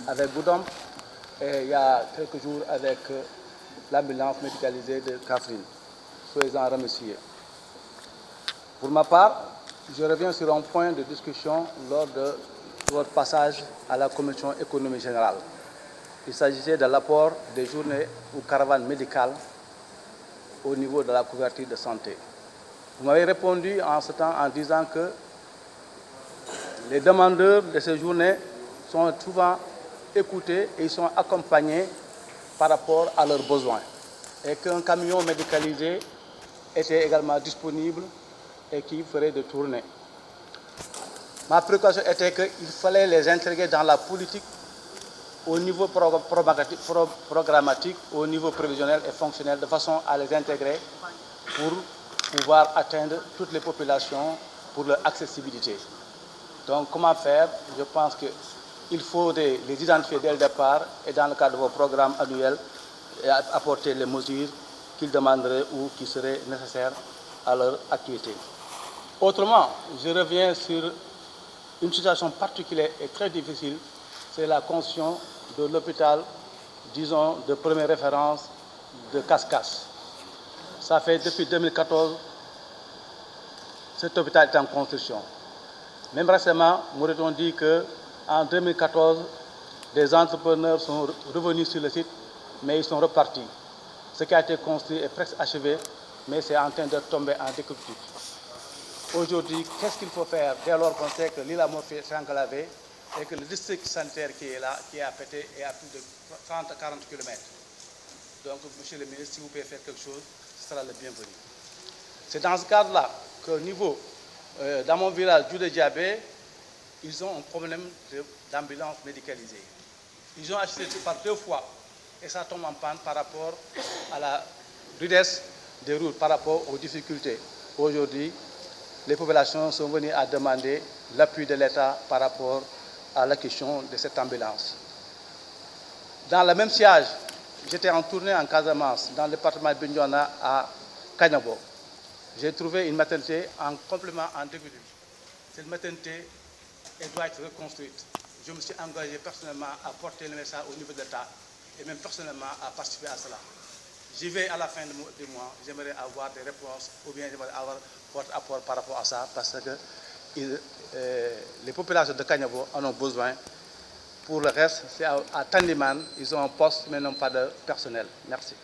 avec Goudom et il y a quelques jours avec l'ambulance médicalisée de Kaffrine. Soyez-en remerciés. Pour ma part, je reviens sur un point de discussion lors de votre passage à la Commission économique générale. Il s'agissait de l'apport des journées ou caravanes médicales au niveau de la couverture de santé. Vous m'avez répondu en ce temps en disant que les demandeurs de ces journées sont souvent écoutés et ils sont accompagnés par rapport à leurs besoins et qu'un camion médicalisé était également disponible et qui ferait des tournées. Ma préoccupation était qu'il fallait les intégrer dans la politique au niveau programmatique, au niveau prévisionnel et fonctionnel, de façon à les intégrer pour pouvoir atteindre toutes les populations pour leur accessibilité. Donc comment faire? Je pense qu'il faut les identifier dès le départ et dans le cadre de vos programmes annuels et apporter les mesures qu'ils demanderaient ou qui seraient nécessaires à leur activité. Autrement, je reviens sur une situation particulière et très difficile, c'est la construction de l'hôpital, disons, de première référence de Cascas. Ça fait depuis 2014, cet hôpital est en construction. Même récemment, nous avons dit qu'en 2014, des entrepreneurs sont revenus sur le site, mais ils sont repartis. Ce qui a été construit est presque achevé, mais c'est en train de tomber en décrépitude. Aujourd'hui, qu'est-ce qu'il faut faire dès lors qu'on sait que l'île à Morphée est enclavée et que le district sanitaire qui est là, qui est à péter, est à plus de 30-40 km. Donc, monsieur le ministre, si vous pouvez faire quelque chose, ce sera le bienvenu. C'est dans ce cadre-là qu'au niveau, dans mon village, Djoudé Diabé, ils ont un problème d'ambulance médicalisée. Ils ont acheté par 2 fois et ça tombe en panne par rapport à la rudesse des routes, par rapport aux difficultés. Aujourd'hui, les populations sont venues à demander l'appui de l'État par rapport à la question de cette ambulance. Dans le même siège, j'étais en tournée en Casamance, dans le département de Bignona à Kanyabo. J'ai trouvé une maternité en complément en décrépitude. Cette maternité, elle doit être reconstruite. Je me suis engagé personnellement à porter le message au niveau de l'État et même personnellement à participer à cela. J'y vais à la fin du mois, j'aimerais avoir des réponses ou bien j'aimerais avoir votre apport par rapport à ça parce que les populations de Kanyabo en ont besoin. Pour le reste, c'est à Tandiman, ils ont un poste mais non pas de personnel. Merci.